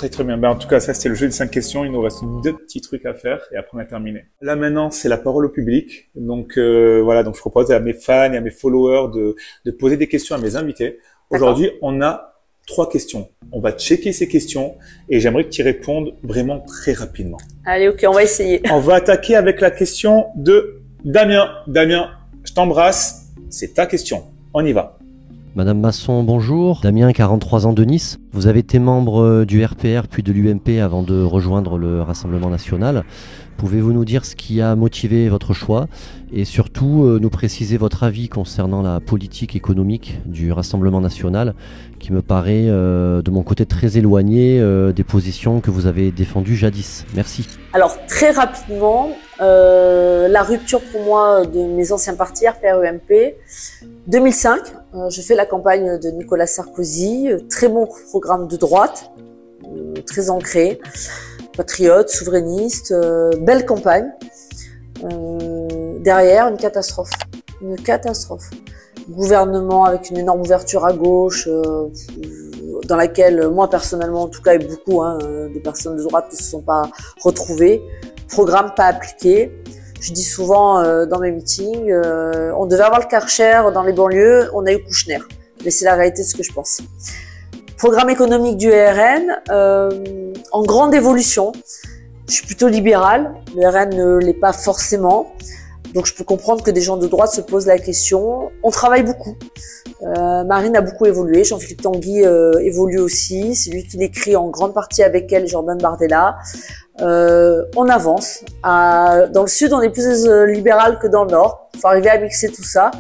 Très bien. Ben, en tout cas, ça c'était le jeu des 5 questions. Il nous reste 2 petits trucs à faire et après on a terminé. Là maintenant, c'est la parole au public. Donc voilà, donc je propose à mes fans et à mes followers de poser des questions à mes invités. Aujourd'hui, on a 3 questions. On va checker ces questions et j'aimerais que tu y répondes vraiment très rapidement. Allez, ok, on va essayer. On va attaquer avec la question de Damien. Damien, je t'embrasse. C'est ta question. On y va. Madame Masson, bonjour. Damien, 43 ans de Nice. Vous avez été membre du RPR puis de l'UMP avant de rejoindre le Rassemblement National. Pouvez-vous nous dire ce qui a motivé votre choix et surtout nous préciser votre avis concernant la politique économique du Rassemblement National qui me paraît de mon côté très éloignée des positions que vous avez défendues jadis. Merci. Alors très rapidement, la rupture pour moi de mes anciens partis RPR-UMP, 2005, je fais la campagne de Nicolas Sarkozy, très bon programme de droite, très ancré. Patriote, souverainiste, belle campagne. Derrière, une catastrophe. Une catastrophe. Gouvernement avec une énorme ouverture à gauche, dans laquelle moi personnellement, en tout cas, et beaucoup des personnes de droite ne se sont pas retrouvées. Programme pas appliqué. Je dis souvent dans mes meetings, on devait avoir le Karcher dans les banlieues, on a eu Kouchner. Mais c'est la réalité de ce que je pense. Programme économique du RN, en grande évolution. Je suis plutôt libérale, le RN ne l'est pas forcément. Donc je peux comprendre que des gens de droite se posent la question. On travaille beaucoup. Marine a beaucoup évolué, Jean-Philippe Tanguy évolue aussi. C'est lui qui l'écrit en grande partie avec elle, Jordan Bardella. On avance. Dans le sud, on est plus libéral que dans le nord. Il faut arriver à mixer tout ça.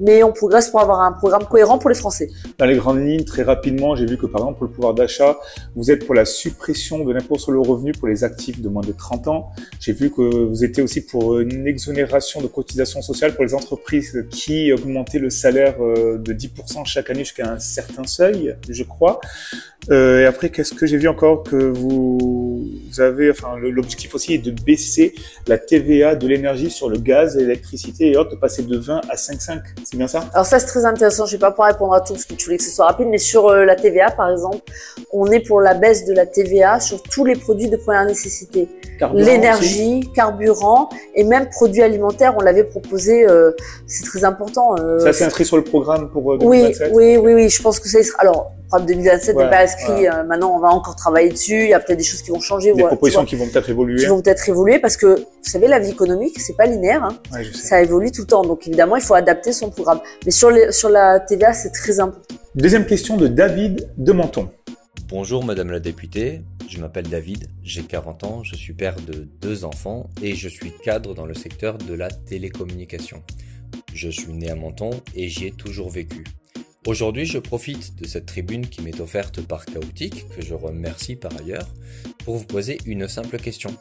Mais on progresse pour avoir un programme cohérent pour les Français. Dans les grandes lignes, très rapidement, j'ai vu que par exemple pour le pouvoir d'achat, vous êtes pour la suppression de l'impôt sur le revenu pour les actifs de moins de 30 ans. J'ai vu que vous étiez aussi pour une exonération de cotisations sociales pour les entreprises qui augmentaient le salaire de 10% chaque année jusqu'à un certain seuil, je crois. Et après, qu'est-ce que j'ai vu encore que vous avez, enfin, l'objectif aussi est de baisser la TVA de l'énergie sur le gaz, l'électricité et autres, de passer de 20 à 5,5. C'est bien ça? Alors ça, c'est très intéressant. Je vais pas pouvoir répondre à tout parce que tu voulais que ce soit rapide, mais sur la TVA, par exemple, on est pour la baisse de la TVA sur tous les produits de première nécessité. L'énergie, carburant et même produits alimentaires, on l'avait proposé, c'est très important. Ça, c'est inscrit sur le programme pour 2027? Oui, je pense que ça y sera. Alors, le programme 2027 n'est pas inscrit, maintenant on va encore travailler dessus, il y a peut-être des choses qui vont changer. Des propositions qui vont peut-être évoluer. Qui vont peut-être évoluer parce que, vous savez, la vie économique, c'est pas linéaire, hein. Ouais, je sais. Ça évolue tout le temps, donc évidemment, il faut adapter son programme. Mais sur la TVA, c'est très important. Deuxième question de David de Menton. Bonjour Madame la députée, je m'appelle David, j'ai 40 ans, je suis père de 2 enfants et je suis cadre dans le secteur de la télécommunication. Je suis né à Menton et j'y ai toujours vécu. Aujourd'hui, je profite de cette tribune qui m'est offerte par Chaotique, que je remercie par ailleurs, pour vous poser une simple question.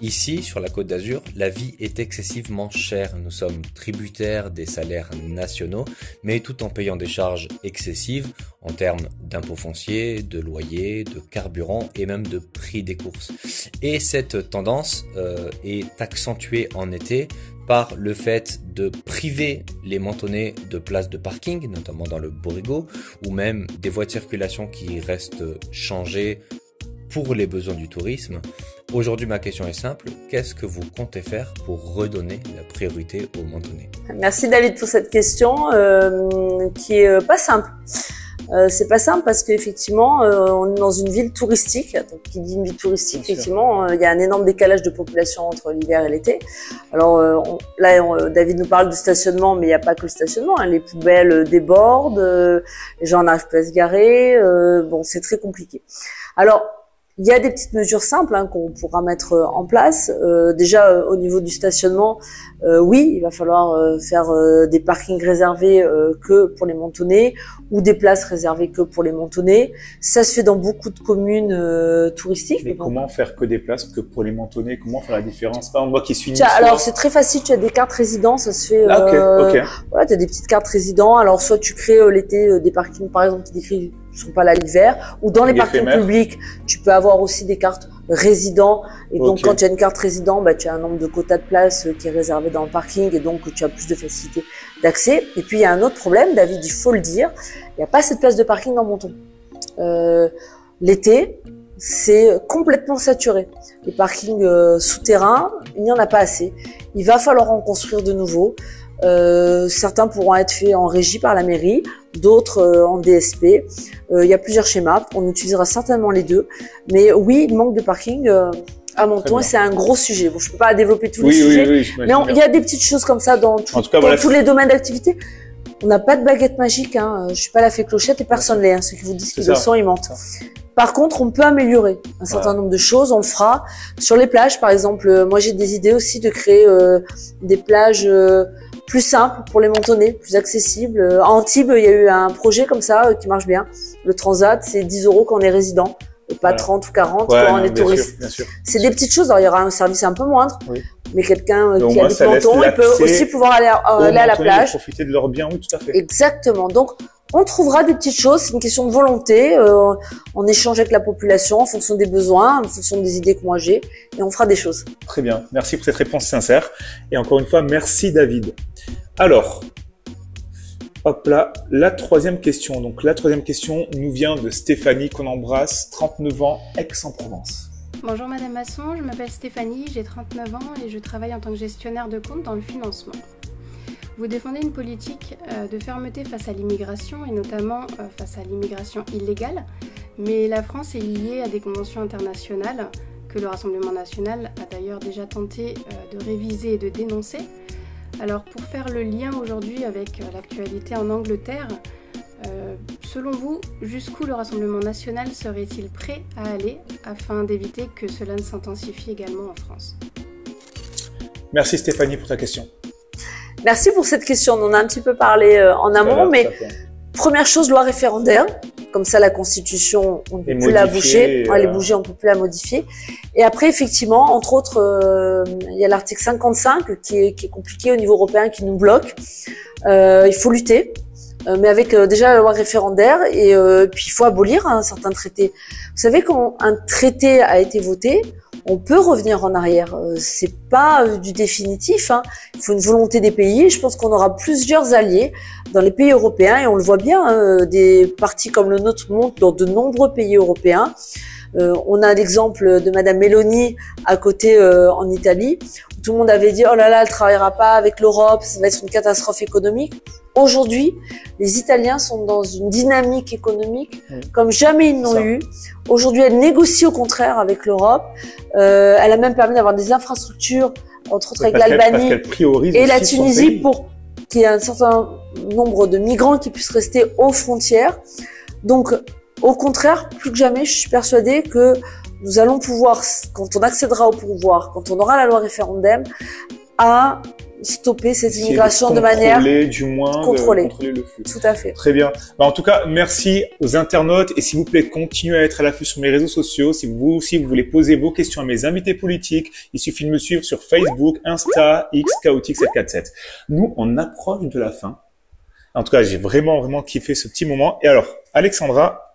Ici, sur la Côte d'Azur, la vie est excessivement chère. Nous sommes tributaires des salaires nationaux, mais tout en payant des charges excessives en termes d'impôts fonciers, de loyers, de carburant et même de prix des courses. Et cette tendance est accentuée en été par le fait de priver les Mentonnais de places de parking, notamment dans le Borigo, ou même des voies de circulation qui restent changées pour les besoins du tourisme. Aujourd'hui, ma question est simple. Qu'est-ce que vous comptez faire pour redonner la priorité aux Mentonnais? Merci David pour cette question qui est pas simple. C'est pas simple parce qu'effectivement, on est dans une ville touristique. Donc, qui dit une ville touristique, effectivement, il y a un énorme décalage de population entre l'hiver et l'été. Alors David nous parle de stationnement, mais il n'y a pas que le stationnement. Hein. Les poubelles débordent, les gens n'arrivent pas à se garer. Bon, c'est très compliqué. Alors, Il y a des petites mesures simples qu'on pourra mettre en place. Déjà, au niveau du stationnement, oui, il va falloir faire des parkings réservés que pour les montonnés ou des places réservées que pour les montonnés. Ça se fait dans beaucoup de communes touristiques. Mais comment faire que des places que pour les montonnés? Comment faire la différence? Par exemple, moi qui suis alors, c'est très facile. Tu as des cartes résidents, ça se fait. Ok. Voilà, tu as des petites cartes résidents. Alors, soit tu crées l'été des parkings, par exemple, qui décrivent ne sont pas là l'hiver, ou dans les parkings publics, tu peux avoir aussi des cartes résidents, et donc quand tu as une carte résident, tu as un nombre de quotas de place qui est réservé dans le parking, et donc tu as plus de facilité d'accès. Et puis il y a un autre problème, David, il faut le dire, il n'y a pas assez de place de parking dans Menton. L'été, c'est complètement saturé. Les parkings souterrains, il n'y en a pas assez. Il va falloir en construire de nouveaux. Certains pourront être faits en régie par la mairie, d'autres en DSP. Il y a plusieurs schémas, on utilisera certainement les deux. Mais oui, il manque de parking à Menton et c'est un gros sujet. Bon, je peux pas développer tous les sujets, mais il y a des petites choses comme ça dans tous les domaines d'activité. On n'a pas de baguette magique, je suis pas la fée Clochette et personne l'est. Ceux qui vous disent qu'ils le sont, ils mentent. Par contre, on peut améliorer un certain nombre de choses, on le fera. Sur les plages, par exemple, moi j'ai des idées aussi de créer des plages plus simples pour les montonnés, plus accessibles. À Antibes, il y a eu un projet comme ça qui marche bien. Le transat, c'est 10 € quand on est résident, et pas 30 ou 40 quand on est touriste. C'est des petites choses. Alors, il y aura un service un peu moindre, mais quelqu'un qui habite Menton, il peut aussi pouvoir aller à la plage. Profiter de leur bien, oui, tout à fait. Exactement. Donc, on trouvera des petites choses, c'est une question de volonté, on échange avec la population en fonction des besoins, en fonction des idées que moi j'ai, et on fera des choses. Très bien, merci pour cette réponse sincère. Et encore une fois, merci David. Alors, hop là, la troisième question. Donc la troisième question nous vient de Stéphanie, qu'on embrasse, 39 ans, Aix-en-Provence. Bonjour Madame Masson, je m'appelle Stéphanie, j'ai 39 ans et je travaille en tant que gestionnaire de compte dans le financement. Vous défendez une politique de fermeté face à l'immigration et notamment face à l'immigration illégale, mais la France est liée à des conventions internationales que le Rassemblement national a d'ailleurs déjà tenté de réviser et de dénoncer. Alors pour faire le lien aujourd'hui avec l'actualité en Angleterre, selon vous, jusqu'où le Rassemblement national serait-il prêt à aller afin d'éviter que cela ne s'intensifie également en France? Merci Stéphanie pour ta question. Merci pour cette question. On en a un petit peu parlé en amont, mais première chose, loi référendaire. Comme ça, la Constitution, on ne peut plus la bouger. Elle est bougée, on ne peut plus la modifier. Et après, effectivement, entre autres, il y a l'article 55 qui est compliqué au niveau européen, qui nous bloque. Il faut lutter, mais avec déjà la loi référendaire. Et puis, il faut abolir certains traités. Vous savez, quand un traité a été voté, on peut revenir en arrière. C'est pas du définitif. Il faut une volonté des pays. Je pense qu'on aura plusieurs alliés dans les pays européens et on le voit bien. Des partis comme le nôtre montent dans de nombreux pays européens. On a l'exemple de Madame Meloni à côté en Italie, où tout le monde avait dit oh là là, elle travaillera pas avec l'Europe, ça va être une catastrophe économique. Aujourd'hui, les Italiens sont dans une dynamique économique comme jamais ils n'ont eu. Aujourd'hui, elle négocie au contraire avec l'Europe. Elle a même permis d'avoir des infrastructures, entre autres avec l'Albanie et la Tunisie, pour qu'il y ait un certain nombre de migrants qui puissent rester aux frontières. Donc, au contraire, plus que jamais, je suis persuadée que nous allons pouvoir, quand on accédera au pouvoir, quand on aura la loi référendum, à stopper cette immigration de manière contrôlée. Le flux. Tout à fait. Très bien. En tout cas, merci aux internautes et s'il vous plaît, continuez à être à l'affût sur mes réseaux sociaux. Si vous aussi vous voulez poser vos questions à mes invités politiques, il suffit de me suivre sur Facebook, Insta, X, Chaotique 747. Nous, on approche de la fin. En tout cas, j'ai vraiment kiffé ce petit moment. Et alors, Alexandra,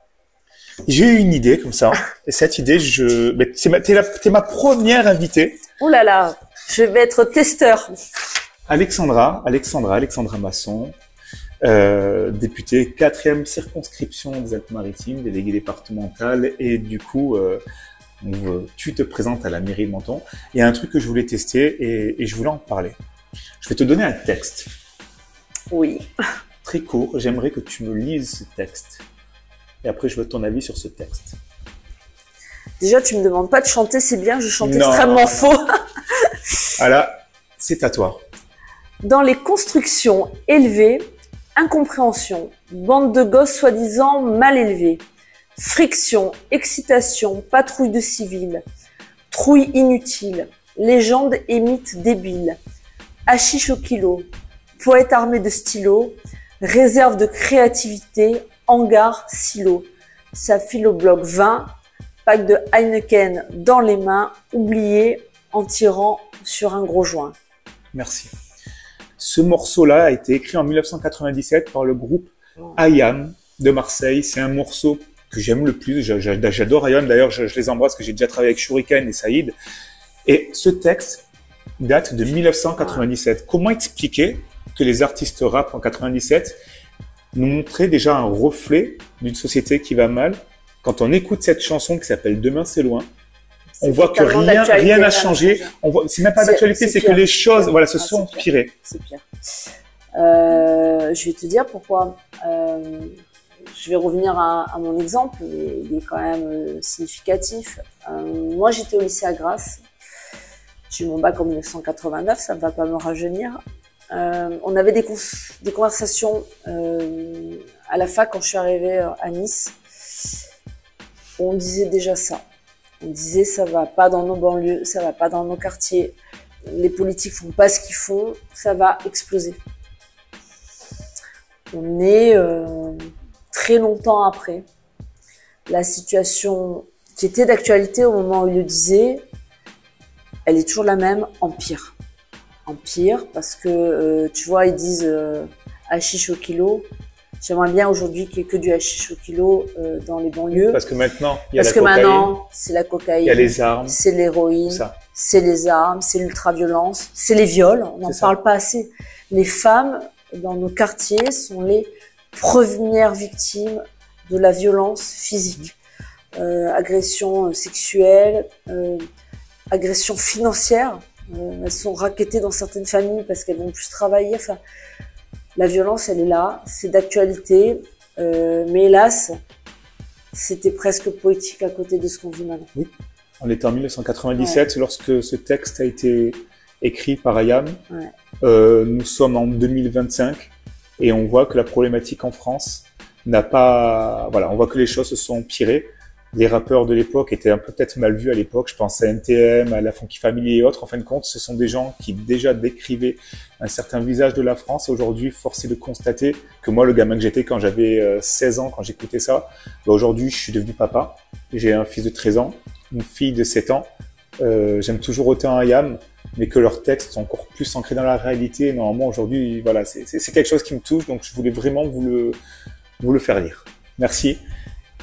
j'ai eu une idée comme ça. Et cette idée, t'es ma première invitée. Ouh là là, je vais être testeur. Alexandra Masson, députée 4e circonscription des Alpes-Maritimes, déléguée départementale, et du coup, tu te présentes à la mairie de Menton. Il y a un truc que je voulais tester et je voulais en parler. Je vais te donner un texte. Oui. Très court, j'aimerais que tu me lises ce texte. Et après, je veux ton avis sur ce texte. Déjà, tu me demandes pas de chanter, c'est bien, je chante extrêmement faux. Voilà, c'est à toi. Dans les constructions élevées, incompréhension, bande de gosses soi-disant mal élevés, Friction, excitation, patrouille de civils, trouille inutile, légende et mythe débile, hashish au kilo, poète armé de stylo, réserve de créativité, hangar, silo, ça file au bloc 20, pack de Heineken dans les mains, oublié en tirant sur un gros joint. Merci. Ce morceau-là a été écrit en 1997 par le groupe IAM de Marseille. C'est un morceau que j'aime le plus. J'adore IAM. D'ailleurs, je les embrasse parce que j'ai déjà travaillé avec Shuriken et Saïd. Et ce texte date de 1997. Comment expliquer que les artistes rap en 97 nous montraient déjà un reflet d'une société qui va mal? Quand on écoute cette chanson qui s'appelle Demain c'est loin, on voit que rien n'a changé. C'est même pas d'actualité, c'est que les choses, voilà, se sont empirées. C'est pire. Je vais te dire pourquoi. Je vais revenir à mon exemple, mais il est quand même significatif. Moi, j'étais au lycée à Grasse. J'ai eu mon bac en 1989, ça ne va pas me rajeunir. On avait des conversations à la fac quand je suis arrivée à Nice. On disait déjà ça. On disait ça va pas dans nos banlieues, ça va pas dans nos quartiers. Les politiques font pas ce qu'ils font, ça va exploser. On est très longtemps après. La situation qui était d'actualité au moment où il le disait, elle est toujours la même, en pire. En pire, parce que tu vois, ils disent hashish au kilo. J'aimerais bien aujourd'hui qu'il n'y ait que du hashish au kilo dans les banlieues. Parce que maintenant, il y a la cocaïne. Parce que maintenant, c'est la cocaïne. Il y a les armes. C'est l'héroïne. C'est les armes, c'est l'ultra-violence, c'est les viols. On n'en parle pas assez. Les femmes, dans nos quartiers, sont les premières victimes de la violence physique. Agression sexuelle, agression financière. Elles sont rackettées dans certaines familles parce qu'elles vont plus travailler. Enfin, la violence, elle est là, c'est d'actualité, mais hélas, c'était presque poétique à côté de ce qu'on vit maintenant. Oui, on était en 1997 lorsque ce texte a été écrit par IAM. Nous sommes en 2025 et on voit que la problématique en France n'a pas... Voilà, on voit que les choses se sont empirées. Les rappeurs de l'époque étaient un peu peut-être mal vus à l'époque. Je pense à NTM, à la Funky Family et autres. En fin de compte, ce sont des gens qui déjà décrivaient un certain visage de la France. Aujourd'hui, force est de constater que moi, le gamin que j'étais quand j'avais 16 ans, quand j'écoutais ça, aujourd'hui, je suis devenu papa. J'ai un fils de 13 ans, une fille de 7 ans. J'aime toujours autant IAM, mais que leurs textes sont encore plus ancrés dans la réalité. Normalement, aujourd'hui, voilà, c'est quelque chose qui me touche. Donc, je voulais vraiment vous le faire lire. Merci.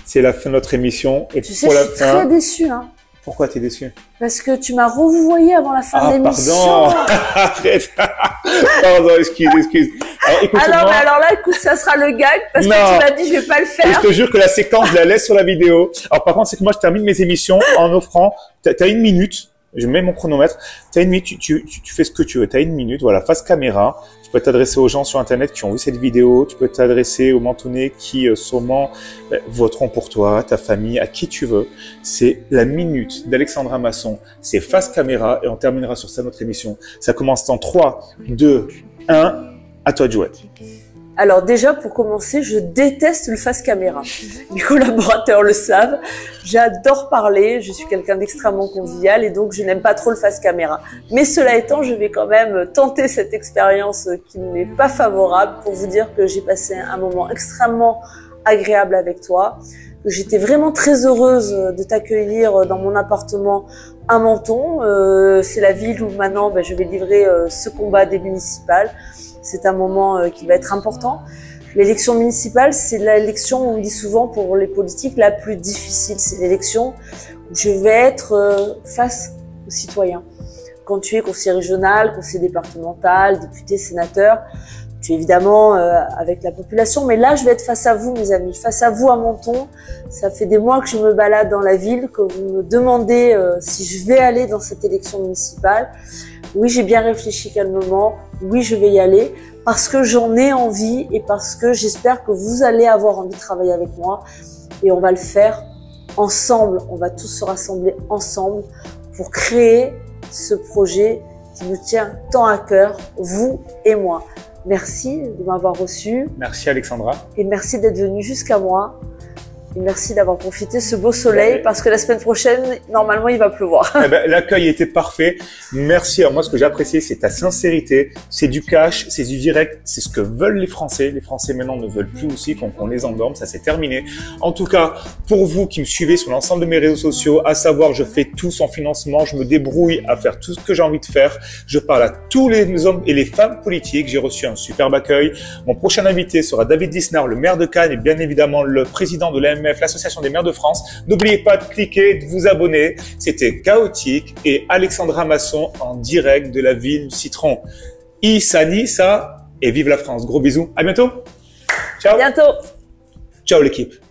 C'est la fin de notre émission. Et tu sais, je suis très déçue. Hein. Pourquoi t'es déçue? Parce que tu m'as revoyé avant la fin de l'émission. Pardon. Arrête. Pardon, excuse. Alors là, écoute, ça sera le gag parce que tu m'as dit je vais pas le faire. Je te jure que la séquence, je la laisse sur la vidéo. Alors par contre, c'est que moi, je termine mes émissions en offrant, t'as 1 minute. Je mets mon chronomètre. T'as 1 minute, tu fais ce que tu veux. T'as 1 minute, voilà, face caméra. Tu peux t'adresser aux gens sur Internet qui ont vu cette vidéo. Tu peux t'adresser aux mentonnais qui sûrement voteront pour toi, ta famille, à qui tu veux. C'est la minute d'Alexandra Masson. C'est face caméra et on terminera sur ça notre émission. Ça commence en 3, 2, 1. À toi de jouer. Alors déjà, pour commencer, je déteste le face caméra. Mes collaborateurs le savent. J'adore parler. Je suis quelqu'un d'extrêmement convivial et donc je n'aime pas trop le face caméra. Mais cela étant, je vais quand même tenter cette expérience qui n'est pas favorable pour vous dire que j'ai passé un moment extrêmement agréable avec toi. Que j'étais vraiment très heureuse de t'accueillir dans mon appartement à Menton. C'est la ville où maintenant je vais livrer ce combat des municipales. C'est un moment qui va être important. L'élection municipale, c'est l'élection, on dit souvent pour les politiques, la plus difficile. C'est l'élection où je vais être face aux citoyens. Quand tu es conseiller régional, conseiller départemental, député, sénateur, tu es évidemment avec la population. Mais là, je vais être face à vous, mes amis, face à vous à Menton. Ça fait des mois que je me balade dans la ville, que vous me demandez si je vais aller dans cette élection municipale. Oui, j'ai bien réfléchi calmement. Oui, je vais y aller parce que j'en ai envie et parce que j'espère que vous allez avoir envie de travailler avec moi et on va le faire ensemble. On va tous se rassembler ensemble pour créer ce projet qui nous tient tant à cœur, vous et moi. Merci de m'avoir reçu. Merci Alexandra. Et merci d'être venu jusqu'à moi. Et merci d'avoir profité de ce beau soleil parce que la semaine prochaine, normalement, il va pleuvoir. Eh ben, l'accueil était parfait. Merci. Alors moi, ce que j'ai apprécié, c'est ta sincérité. C'est du cash, c'est du direct. C'est ce que veulent les Français. Les Français maintenant ne veulent plus aussi qu'on les endorme. Ça, c'est terminé. En tout cas, pour vous qui me suivez sur l'ensemble de mes réseaux sociaux, à savoir, je fais tout sans financement. Je me débrouille à faire tout ce que j'ai envie de faire. Je parle à tous les hommes et les femmes politiques. J'ai reçu un superbe accueil. Mon prochain invité sera David Lisnard, le maire de Cannes et bien évidemment le président de l'AMF, l'Association des maires de France. N'oubliez pas de cliquer, de vous abonner. C'était Chaotique et Alexandra Masson en direct de la ville du Citron. Issa Nissa et vive la France. Gros bisous. À bientôt. Ciao. À bientôt. Ciao l'équipe.